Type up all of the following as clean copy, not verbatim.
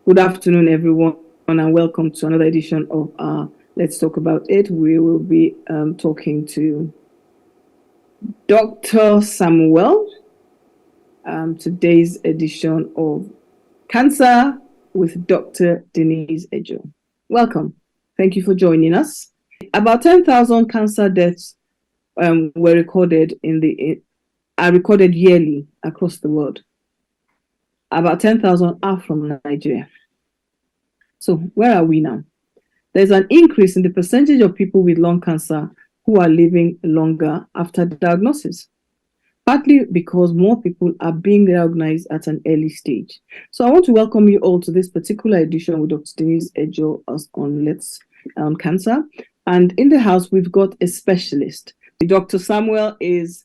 Good afternoon, everyone, and welcome to another edition of Let's Talk About It. We will be talking to Dr. Samuel. Today's edition of Cancer with Dr. Denise Ejoh. Welcome. Thank you for joining us. About 10,000 cancer deaths were recorded are recorded yearly across the world. About 10,000 are from Nigeria. So where are we now? There's an increase in the percentage of people with lung cancer who are living longer after diagnosis, partly because more people are being diagnosed at an early stage. So I want to welcome you all to this particular edition with Dr. Denise Ejoh on Let's Cancer. And in the house, we've got a specialist. Dr. Samuel is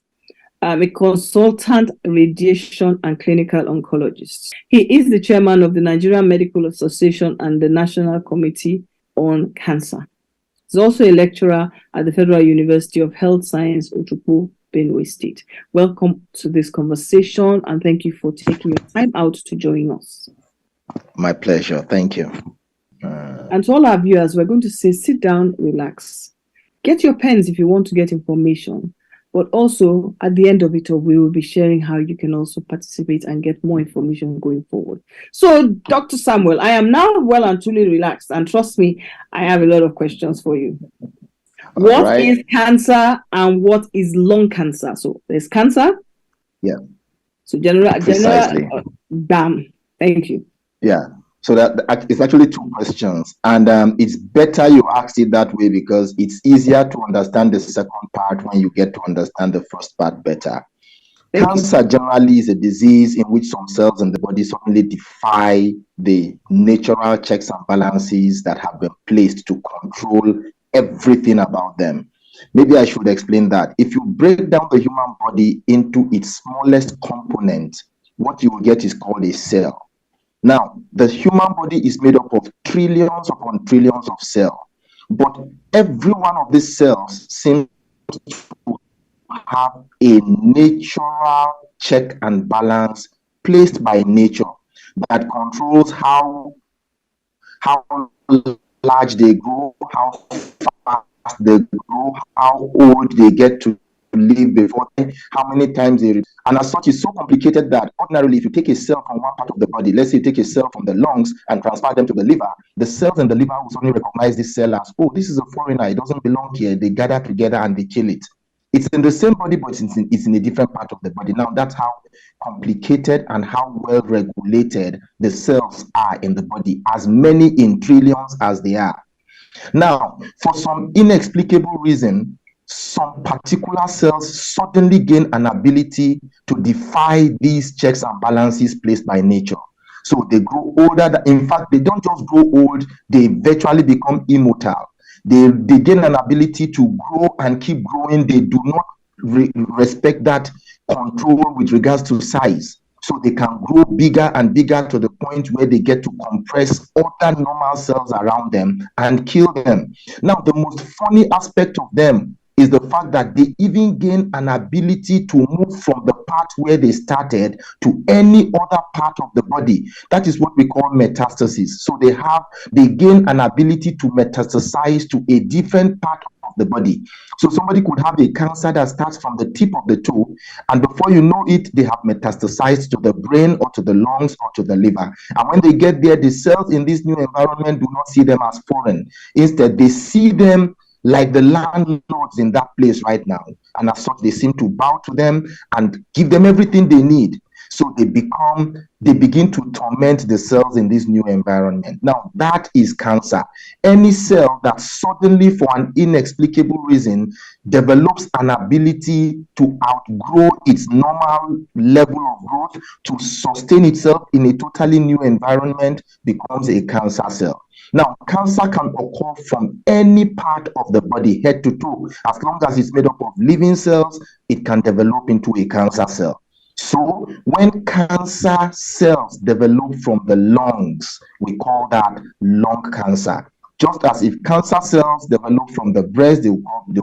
a consultant radiation and clinical oncologist. He is the chairman of the Nigerian Medical Association and the National Committee on Cancer. He's also a lecturer at the Federal University of Health Science, Otukpo, Benue State. Welcome to this conversation, and thank you for taking your time out to join us. My pleasure. Thank you. And to all our viewers, we're going to say, sit down, relax. Get your pens if you want to get information. But also, at the end of it all, we will be sharing how you can also participate and get more information going forward. So, Dr. Samuel, I am now well and truly relaxed. And trust me, I have a lot of questions for you. What is cancer and what is lung cancer? So, there's cancer. Yeah. So, bam. Thank you. Yeah. So that it's actually two questions, and it's better you ask it that way because it's easier to understand the second part when you get to understand the first part better. Cancer generally is a disease in which some cells in the body suddenly defy the natural checks and balances that have been placed to control everything about them. Maybe I should explain that. If you break down the human body into its smallest component, what you will get is called a cell. Now, the human body is made up of trillions upon trillions of cells, but every one of these cells seems to have a natural check and balance placed by nature that controls how large they grow, how fast they grow, how old they get to live before, how many times they and as such, it's so complicated that ordinarily, if you take a cell from one part of the body, let's say you take a cell from the lungs and transfer them to the liver, the cells in the liver will suddenly recognize this cell as, oh, this is a foreigner, it doesn't belong here. They gather together and they kill it. It's in the same body, but it's in a different part of the body. Now, that's how complicated and how well regulated the cells are in the body, as many in trillions as they are. Now, for some inexplicable reason, some particular cells suddenly gain an ability to defy these checks and balances placed by nature. So they grow older. In fact, they don't just grow old, they virtually become immortal. They gain an ability to grow and keep growing. They do not respect that control with regards to size. So they can grow bigger and bigger to the point where they get to compress other normal cells around them and kill them. Now, the most funny aspect of them is the fact that they even gain an ability to move from the part where they started to any other part of the body. That is what we call metastasis. So they gain an ability to metastasize to a different part of the body. So somebody could have a cancer that starts from the tip of the toe, and before you know it, they have metastasized to the brain or to the lungs or to the liver. And when they get there, the cells in this new environment do not see them as foreign. Instead, they see them like the landlords in that place right now. And as such, they seem to bow to them and give them everything they need. So they begin to torment the cells in this new environment. Now, that is cancer. Any cell that suddenly, for an inexplicable reason, develops an ability to outgrow its normal level of growth, to sustain itself in a totally new environment, becomes a cancer cell. Now, cancer can occur from any part of the body, head to toe. As long as it's made up of living cells, it can develop into a cancer cell. So when cancer cells develop from the lungs, we call that lung cancer. Just as if cancer cells develop from the breast, they'll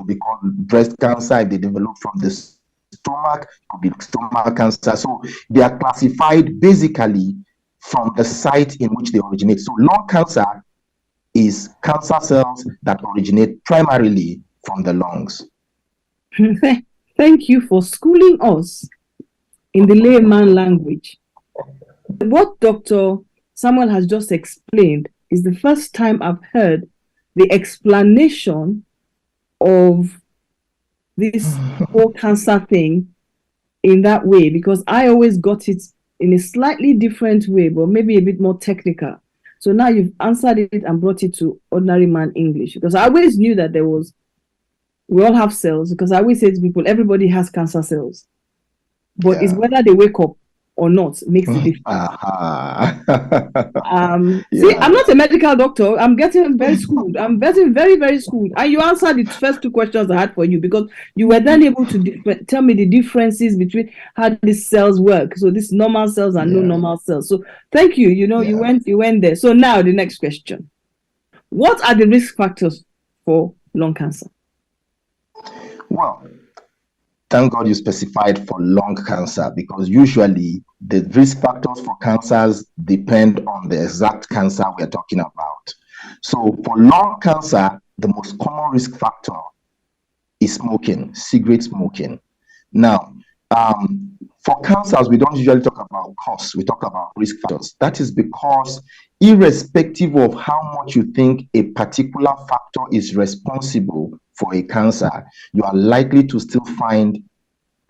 be called breast cancer. If they develop from the stomach, it could be stomach cancer. So they are classified basically from the site in which they originate. So lung cancer is cancer cells that originate primarily from the lungs. Thank you for schooling us in the layman language. What Dr. Samuel has just explained is the first time I've heard the explanation of this whole cancer thing in that way, because I always got it in a slightly different way, but maybe a bit more technical. So now you've answered it and brought it to ordinary man English, because I always knew that we all have cells, because I always say to people, everybody has cancer cells, but it's whether they wake up or not makes the difference. See, I'm not a medical doctor. I'm getting very schooled. I'm getting very, very schooled. And you answered the first two questions I had for you, because you were then able to tell me the differences between how these cells work. So these normal cells and no normal cells. So thank you. You went there. So now the next question. What are the risk factors for lung cancer? Well, thank God you specified for lung cancer, because usually the risk factors for cancers depend on the exact cancer we're talking about. So for lung cancer, the most common risk factor is smoking, cigarette smoking. Now, for cancers, we don't usually talk about cause, we talk about risk factors. That is because irrespective of how much you think a particular factor is responsible for a cancer, you are likely to still find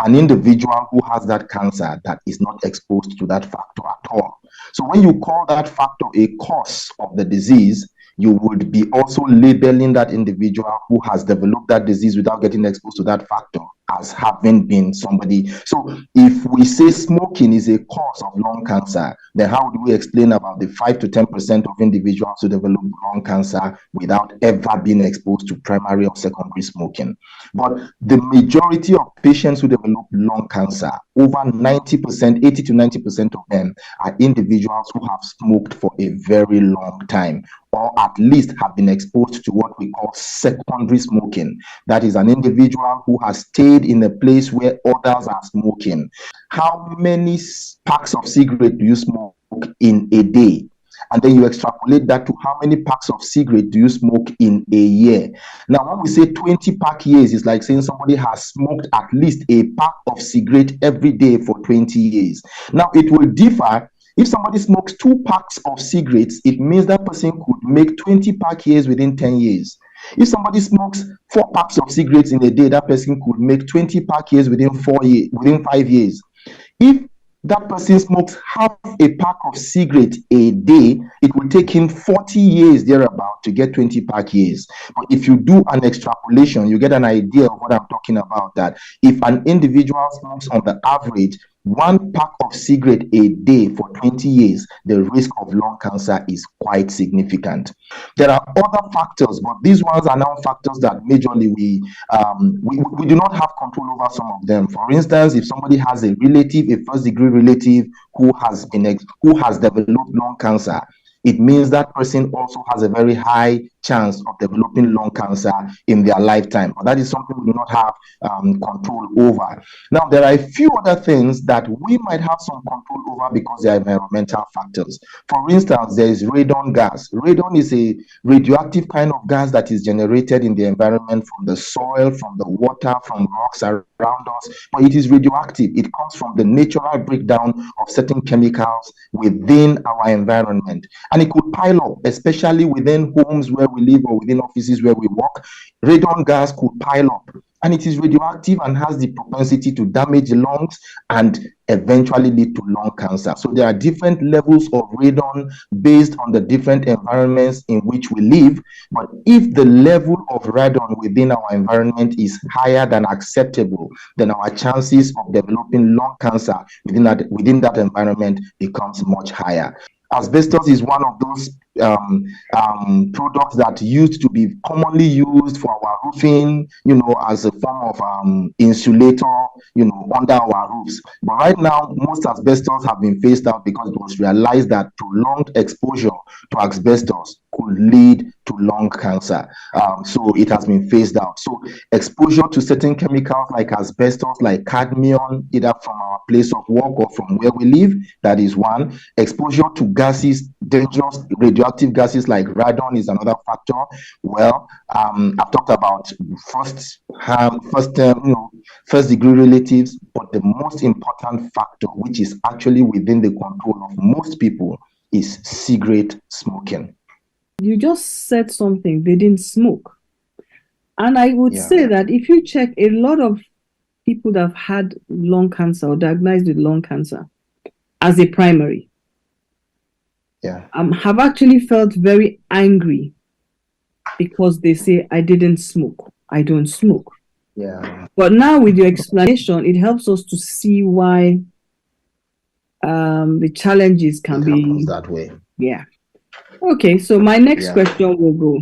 an individual who has that cancer that is not exposed to that factor at all. So when you call that factor a cause of the disease, you would be also labeling that individual who has developed that disease without getting exposed to that factor as having been somebody. So if we say smoking is a cause of lung cancer, then how do we explain about the 5 to 10% of individuals who develop lung cancer without ever being exposed to primary or secondary smoking? But the majority of patients who develop lung cancer, over 90%, 80 to 90% of them are individuals who have smoked for a very long time, or at least have been exposed to what we call secondary smoking. That is an individual who has stayed in a place where others are smoking. How many packs of cigarette do you smoke in a day? And then you extrapolate that to how many packs of cigarette do you smoke in a year. Now, when we say 20 pack years, it's like saying somebody has smoked at least a pack of cigarette every day for 20 years. Now, it will differ. If somebody smokes 2 packs of cigarettes, it means that person could make 20 pack years within 10 years. If somebody smokes 4 packs of cigarettes in a day, that person could make 20 pack years within 5 years. If that person smokes half a pack of cigarettes a day, it will take him 40 years thereabout to get 20 pack years. But if you do an extrapolation, you get an idea of what I'm talking about, that if an individual smokes on the average 1 pack of cigarette a day for 20 years, the risk of lung cancer is quite significant. There are other factors, but these ones are now factors that majorly we do not have control over some of them. For instance, if somebody has a relative, a first-degree relative who has developed lung cancer, it means that person also has a very high chance of developing lung cancer in their lifetime. But that is something we do not have control over. Now, there are a few other things that we might have some control over because they are environmental factors. For instance, there is radon gas. Radon is a radioactive kind of gas that is generated in the environment from the soil, from the water, from rocks around us, but it is radioactive. It comes from the natural breakdown of certain chemicals within our environment, and it could pile up, especially within homes where we live or within offices where we work. Radon gas could pile up, and it is radioactive and has the propensity to damage the lungs and eventually lead to lung cancer. So there are different levels of radon based on the different environments in which we live. But if the level of radon within our environment is higher than acceptable, then our chances of developing lung cancer within that environment becomes much higher. Asbestos is one of those products that used to be commonly used for our roofing, as a form of insulator, under our roofs. But right now, most asbestos have been phased out because it was realized that prolonged exposure to asbestos could lead to lung cancer. So it has been phased out. So exposure to certain chemicals like asbestos, like cadmium, either from our place of work or from where we live, that is one. Exposure to gases, dangerous radioactive gases like radon is another factor. Well, I've talked about first degree relatives, but the most important factor, which is actually within the control of most people, is cigarette smoking. You just said something, they didn't smoke. And I would say that if you check a lot of people that have had lung cancer or diagnosed with lung cancer as a primary, have actually felt very angry because they say, I didn't smoke, I don't smoke. But now with your explanation, it helps us to see why the challenges can be that way. Okay, so my next question will go,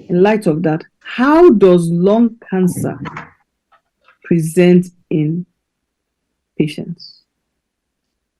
in light of that, how does lung cancer present in patients?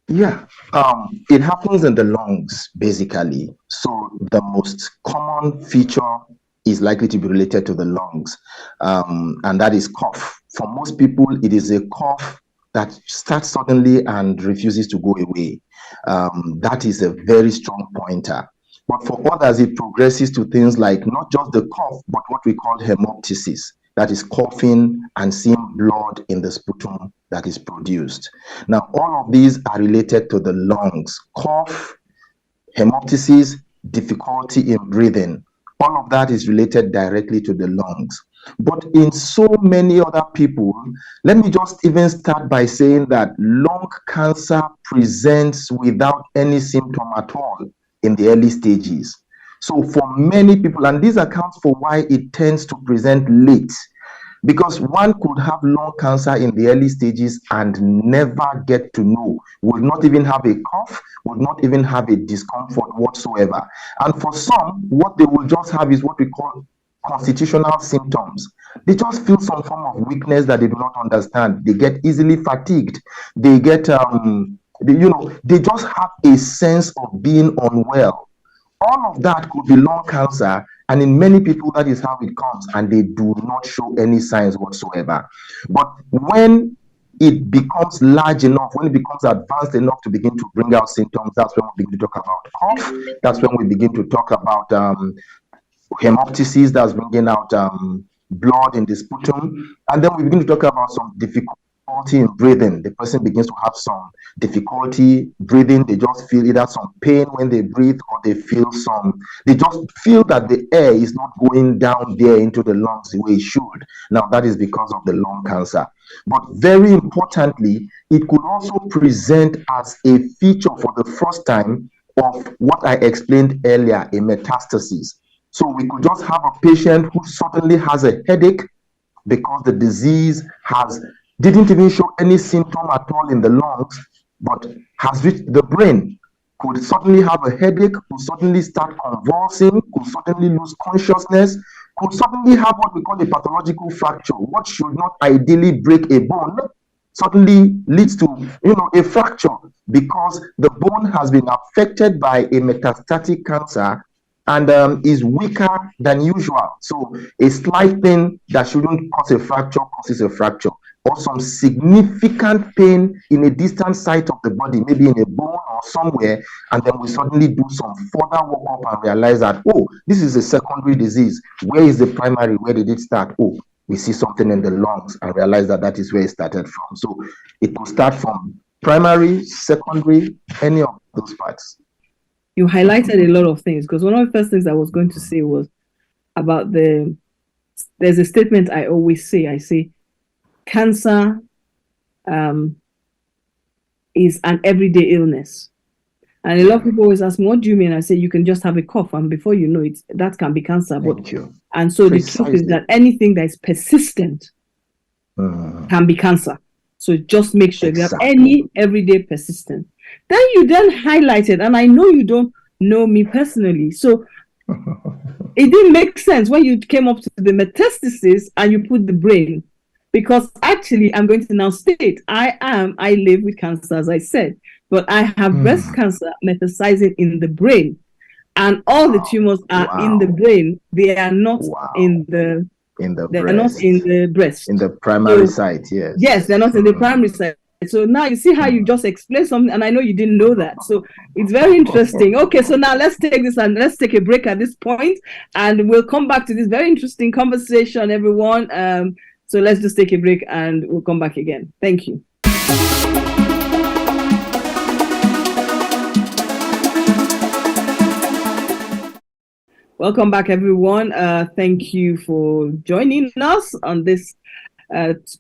It happens in the lungs, basically. So the most common feature is likely to be related to the lungs, and that is cough. For most people, it is a cough that starts suddenly and refuses to go away. That is a very strong pointer. But for others, it progresses to things like not just the cough, but what we call hemoptysis. That is coughing and seeing blood in the sputum that is produced. Now, all of these are related to the lungs. Cough, hemoptysis, difficulty in breathing. All of that is related directly to the lungs. But in so many other people, let me just even start by saying that lung cancer presents without any symptom at all in the early stages. So for many people, and this accounts for why it tends to present late, because one could have lung cancer in the early stages and never get to know, would not even have a cough, would not even have a discomfort whatsoever. And for some, what they will just have is what we call constitutional symptoms. They just feel some form of weakness that they do not understand. They get easily fatigued. They get, they just have a sense of being unwell. All of that could be lung cancer, and in many people, that is how it comes, and they do not show any signs whatsoever. But when it becomes large enough, when it becomes advanced enough to begin to bring out symptoms, that's when we begin to talk about cough. That's when we begin to talk about hemoptysis, that's bringing out blood in the sputum, and then we begin to talk about some difficulty in breathing. The person begins to have some difficulty breathing. They just feel either some pain when they breathe, or they just feel that the air is not going down there into the lungs the way it should. Now, that is because of the lung cancer. But very importantly, it could also present as a feature for the first time of what I explained earlier, a metastasis. So we could just have a patient who suddenly has a headache because the disease didn't even show any symptom at all in the lungs, but has reached the brain. Could suddenly have a headache, could suddenly start convulsing, could suddenly lose consciousness, could suddenly have what we call a pathological fracture. What should not ideally break a bone suddenly leads to a fracture because the bone has been affected by a metastatic cancer and is weaker than usual. So a slight thing that shouldn't cause a fracture causes a fracture, or some significant pain in a distant site of the body, maybe in a bone or somewhere, and then we suddenly do some further workup and realize that, oh, this is a secondary disease. Where is the primary? Where did it start? Oh, we see something in the lungs and realize that that is where it started from. So it will start from primary, secondary, any of those parts. You highlighted a lot of things, because one of the first things I was going to say was about there's a statement I always say. I say, cancer is an everyday illness. And a lot of people always ask me, what do you mean? I say, you can just have a cough, and before you know it, that can be cancer. And so the truth is that anything that is persistent can be cancer. So just make sure you have any everyday persistent. Then you highlighted, and I know you don't know me personally. So it didn't make sense when you came up to the metastasis and you put the brain, because actually I'm going to now state I live with cancer, as I said, but I have breast cancer metastasizing in the brain, and all the tumors are in the brain. They are not in the breast. In the primary site, yes. Yes, they're not in the primary site. So now you see how you just explained something, and I know you didn't know that. So it's very interesting. Okay, so now let's take this and let's take a break at this point, and we'll come back to this very interesting conversation, everyone. So let's just take a break and we'll come back again. Thank you. Welcome back, everyone. Thank you for joining us on this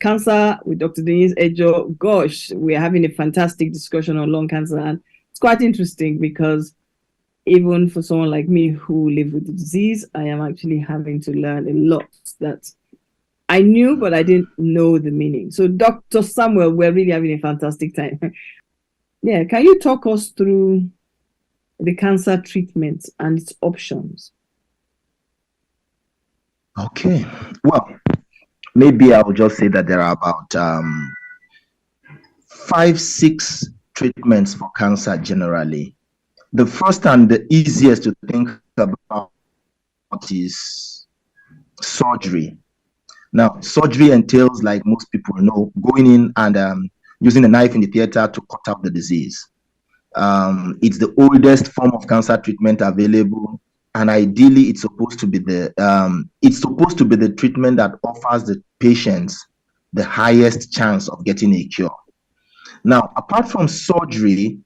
Cancer with Dr. Denise Ejoh. Gosh, we're having a fantastic discussion on lung cancer, and it's quite interesting because even for someone like me who live with the disease, I am actually having to learn a lot that I knew, but I didn't know the meaning. So Dr. Samuel, we're really having a fantastic time. Yeah, can you talk us through the cancer treatment and its options? Okay, well, maybe I'll just say that there are about 5-6 treatments for cancer generally. The first and the easiest to think about is surgery. Now, surgery entails, like most people know, going in and using a knife in the theater to cut out the disease. It's the oldest form of cancer treatment available, and ideally it's supposed to be the treatment that offers the patients the highest chance of getting a cure. Now, apart from surgery,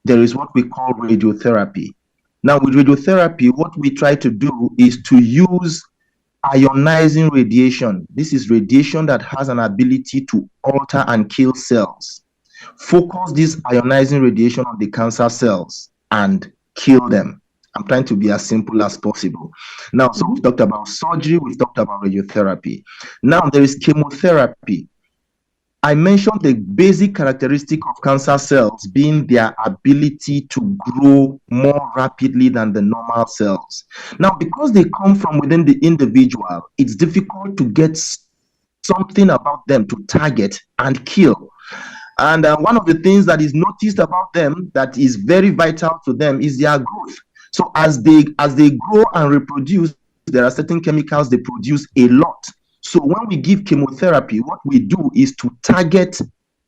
there is what we call radiotherapy. Now, with radiotherapy, what we try to do is to use ionizing radiation. This is radiation that has an ability to alter and kill cells. Focus this ionizing radiation on the cancer cells and kill them. I'm trying to be as simple as possible. Now, so we've talked about surgery, we've talked about radiotherapy. Now, there is chemotherapy. I mentioned the basic characteristic of cancer cells being their ability to grow more rapidly than the normal cells. Now, because they come from within the individual, it's difficult to get something about them to target and kill. And one of the things that is noticed about them that is very vital to them is their growth. So as they grow and reproduce, there are certain chemicals they produce a lot. So when we give chemotherapy, what we do is to target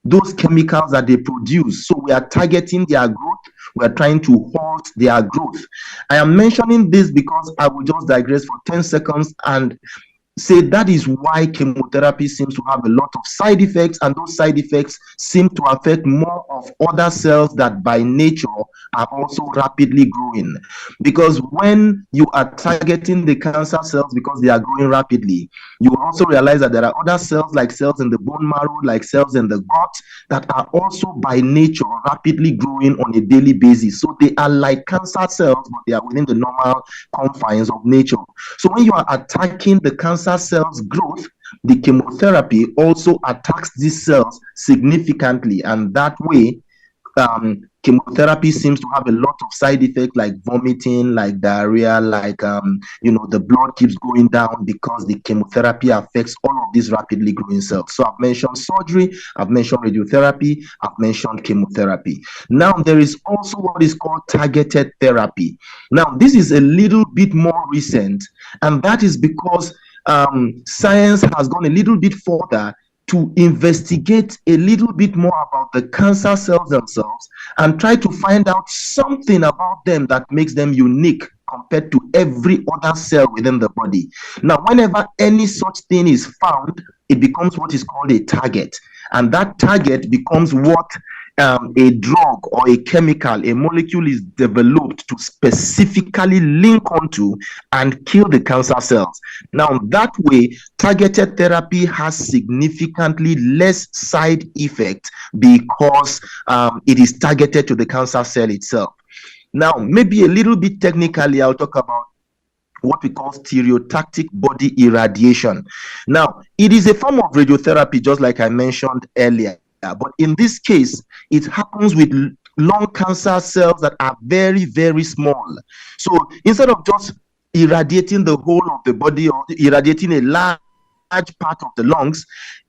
those chemicals that they produce. So we are targeting their growth. We are trying to halt their growth. I am mentioning this because I will just digress for 10 seconds and say that is why chemotherapy seems to have a lot of side effects, and those side effects seem to affect more of other cells that by nature are also rapidly growing. Because when you are targeting the cancer cells because they are growing rapidly, you will also realize that there are other cells, like cells in the bone marrow, like cells in the gut, that are also by nature rapidly growing on a daily basis. So they are like cancer cells, but they are within the normal confines of nature. So when you are attacking the cancer cells' growth, the chemotherapy also attacks these cells significantly, and that way chemotherapy seems to have a lot of side effects like vomiting, like diarrhea, like the blood keeps going down because the chemotherapy affects all of these rapidly growing cells. So I've mentioned surgery, I've mentioned radiotherapy, I've mentioned chemotherapy. Now there is also what is called targeted therapy. Now this is a little bit more recent, and that is because science has gone a little bit further to investigate a little bit more about the cancer cells themselves and try to find out something about them that makes them unique compared to every other cell within the body. Now, whenever any such thing is found, it becomes what is called a target. And that target becomes what a drug or a chemical, a molecule is developed to specifically link onto and kill the cancer cells. Now, that way, targeted therapy has significantly less side effect because it is targeted to the cancer cell itself. Now, maybe a little bit technically, I'll talk about what we call stereotactic body irradiation. Now, it is a form of radiotherapy, just like I mentioned earlier. But in this case, it happens with lung cancer cells that are very, very small. So instead of just irradiating the whole of the body or irradiating a large part of the lungs,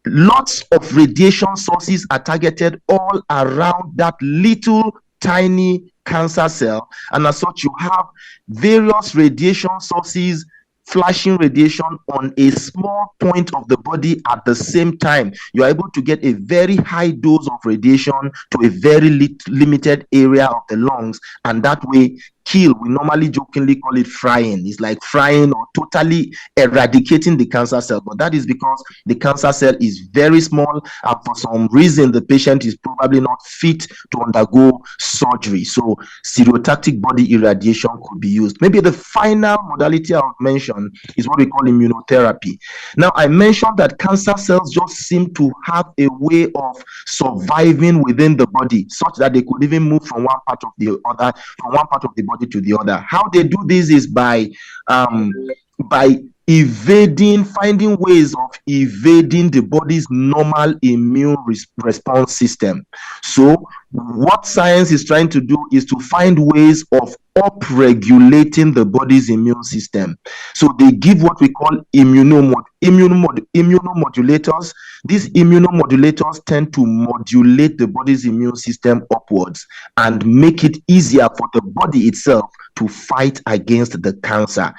lots of radiation sources are targeted all around that little tiny cancer cell, and as such you have various radiation sources flashing radiation on a small point of the body at the same time. You are able to get a very high dose of radiation to a very limited area of the lungs, and that way kill. We normally jokingly call it frying. It's like frying or totally eradicating the cancer cell, but that is because the cancer cell is very small, and for some reason the patient is probably not fit to undergo surgery. So stereotactic body irradiation could be used. Maybe the final modality I'll mention is what we call immunotherapy. Now, I mentioned that cancer cells just seem to have a way of surviving within the body, such that they could even move from one part of the other, from one part of the body to the other. How they do this is by finding ways of evading the body's normal immune response system. So what science is trying to do is to find ways of upregulating the body's immune system. So they give what we call immunomodulators. These immunomodulators tend to modulate the body's immune system upwards and make it easier for the body itself to fight against the cancer.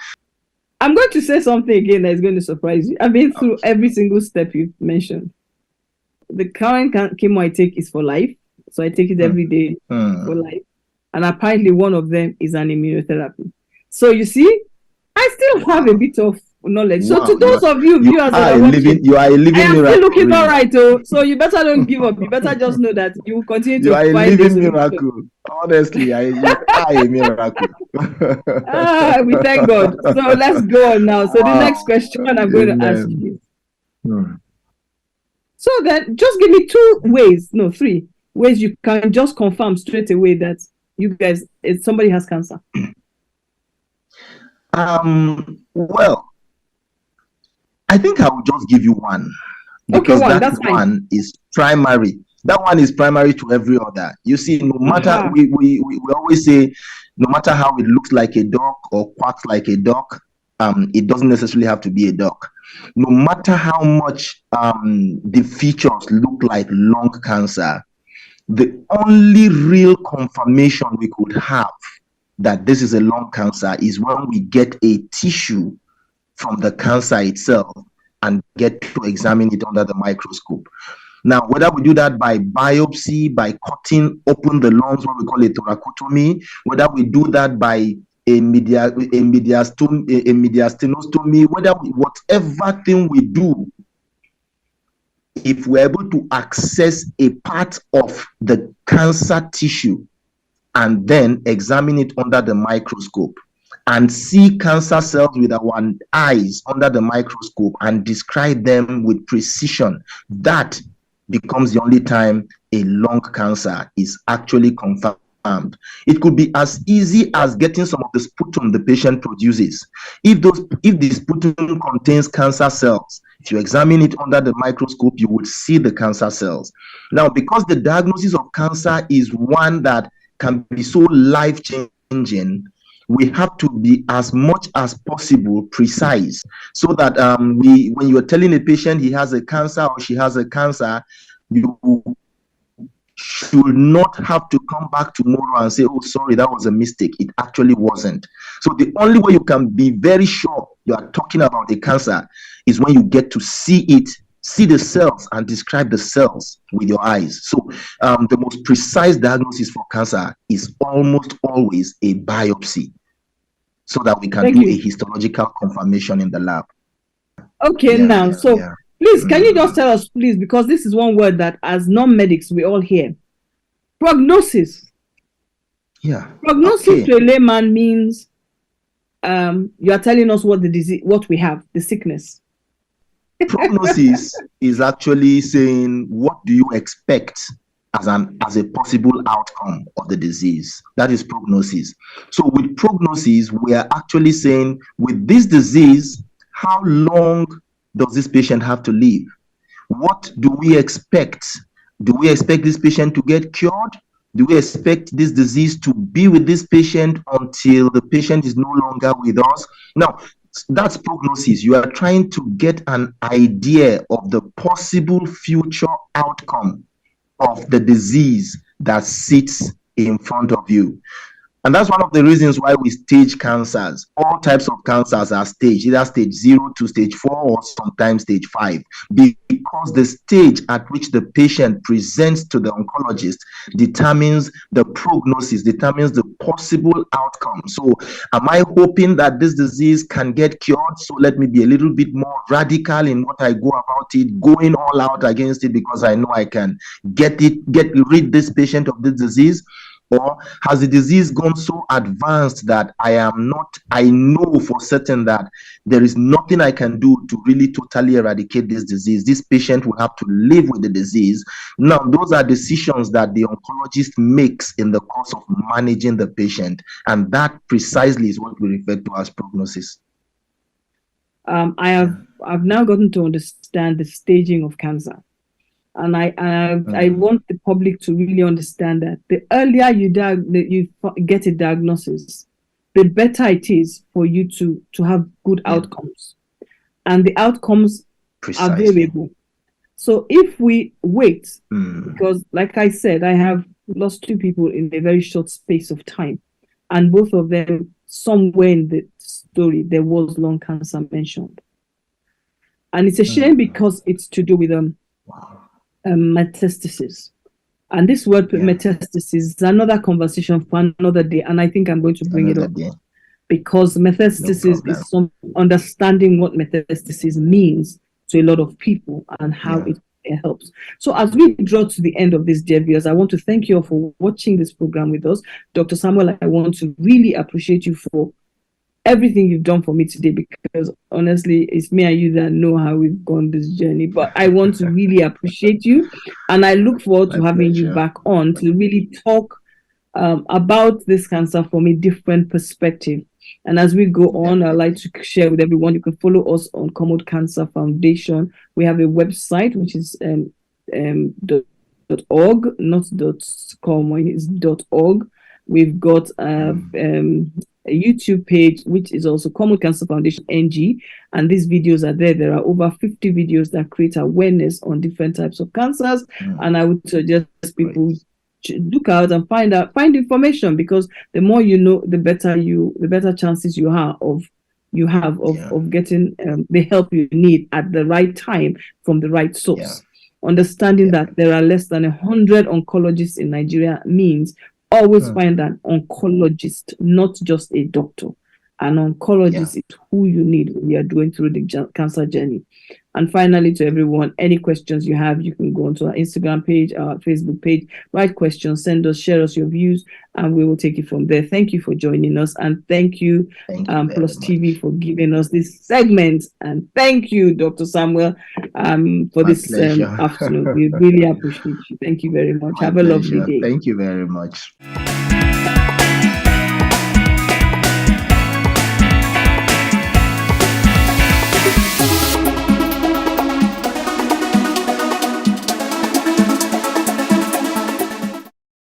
I'm going to say something again that is going to surprise you. I've been through every single step you've mentioned. The current chemo I take is for life. So I take it every day for life. And apparently one of them is an immunotherapy. So you see, I still have a bit of knowledge. So to those of you viewers that are watching, you are a living miracle. I am still looking all right, so you better don't give up. You better just know that you will continue to find. You are a living miracle. Honestly, you are a miracle. We thank God. So let's go on now. So the next question I'm going to ask you. So then just give me three ways you can just confirm straight away that you guys, somebody has cancer. Well, I think I will just give you one, because that one is primary. That one is primary to every other. You see, no matter we always say, no matter how it looks like a duck or quacks like a duck, it doesn't necessarily have to be a duck. No matter how much the features look like lung cancer, the only real confirmation we could have that this is a lung cancer is when we get a tissue from the cancer itself and get to examine it under the microscope. Now, whether we do that by biopsy, by cutting open the lungs, what we call a thoracotomy, whether we do that by a mediastinostomy, whatever thing we do, if we're able to access a part of the cancer tissue and then examine it under the microscope and see cancer cells with our eyes under the microscope and describe them with precision, that becomes the only time a lung cancer is actually confirmed. It could be as easy as getting some of the sputum the patient produces. If the sputum contains cancer cells, if you examine it under the microscope, you would see the cancer cells. Now, because the diagnosis of cancer is one that can be so life-changing, we have to be as much as possible precise, so that when you're telling a patient he has a cancer or she has a cancer, you should not have to come back tomorrow and say, oh, sorry, that was a mistake. It actually wasn't. So the only way you can be very sure you are talking about a cancer is when you get to see it, see the cells and describe the cells with your eyes. So the most precise diagnosis for cancer is almost always a biopsy, so that we can do a histological confirmation in the lab. Okay, please, can you just tell us, please, because this is one word that as non-medics we all hear. Prognosis. Yeah. Prognosis to a layman means you are telling us what the disease, what we have, the sickness. Prognosis is actually saying, what do you expect as a possible outcome of the disease? That is prognosis. So with prognosis, we are actually saying, with this disease, how long does this patient have to live? What do we expect? Do we expect this patient to get cured? Do we expect this disease to be with this patient until the patient is no longer with us? Now, that's prognosis. You are trying to get an idea of the possible future outcome of the disease that sits in front of you. And that's one of the reasons why we stage cancers. All types of cancers are staged, either stage 0 to stage 4 or sometimes stage 5, because the stage at which the patient presents to the oncologist determines the prognosis, determines the possible outcome. So am I hoping that this disease can get cured? So let me be a little bit more radical in what I go about it, going all out against it because I know I can get rid this patient of this disease. Or has the disease gone so advanced that I know for certain that there is nothing I can do to really totally eradicate this disease? This patient will have to live with the disease. Now, those are decisions that the oncologist makes in the course of managing the patient. And that precisely is what we refer to as prognosis. I've now gotten to understand the staging of cancer. And I want the public to really understand that the earlier you get a diagnosis, the better it is for you to have good outcomes. And the outcomes are variable. So if we wait, because like I said, I have lost 2 people in a very short space of time. And both of them, somewhere in the story, there was lung cancer mentioned. And it's a shame because it's to do with metastasis. And this word metastasis is another conversation for another day, and I think I'm going to bring it up because metastasis is some understanding what metastasis means to a lot of people and how it helps. So as we draw to the end of this, dear viewers, I want to thank you all for watching this program with us. Dr. Samuel, I want to really appreciate you for everything you've done for me today, because honestly, it's me and you that know how we've gone this journey. But I want to really appreciate you, and I look forward to having you back on to really talk about this cancer from a different perspective. And as we go on, I'd like to share with everyone, you can follow us on Commode Cancer Foundation. We have a website which is .org, not .com, it's .org. We've got a YouTube page, which is also Commode Cancer Foundation NG, and these videos are there. There are over 50 videos that create awareness on different types of cancers, and I would suggest people look out and find information, because the more you know, the better chances you have of getting the help you need at the right time from the right source. Understanding that there are less than 100 oncologists in Nigeria means always find an oncologist, not just a doctor. An oncologist is who you need when you are going through the cancer journey. And finally, to everyone, any questions you have, you can go onto our Instagram page, our Facebook page, write questions, share us your views, and we will take it from there. Thank you for joining us, and thank you Plus TV for giving us this segment, and thank you, Dr. Samuel, for this afternoon. We really appreciate you. Thank you very much. Have a lovely day. Thank you very much.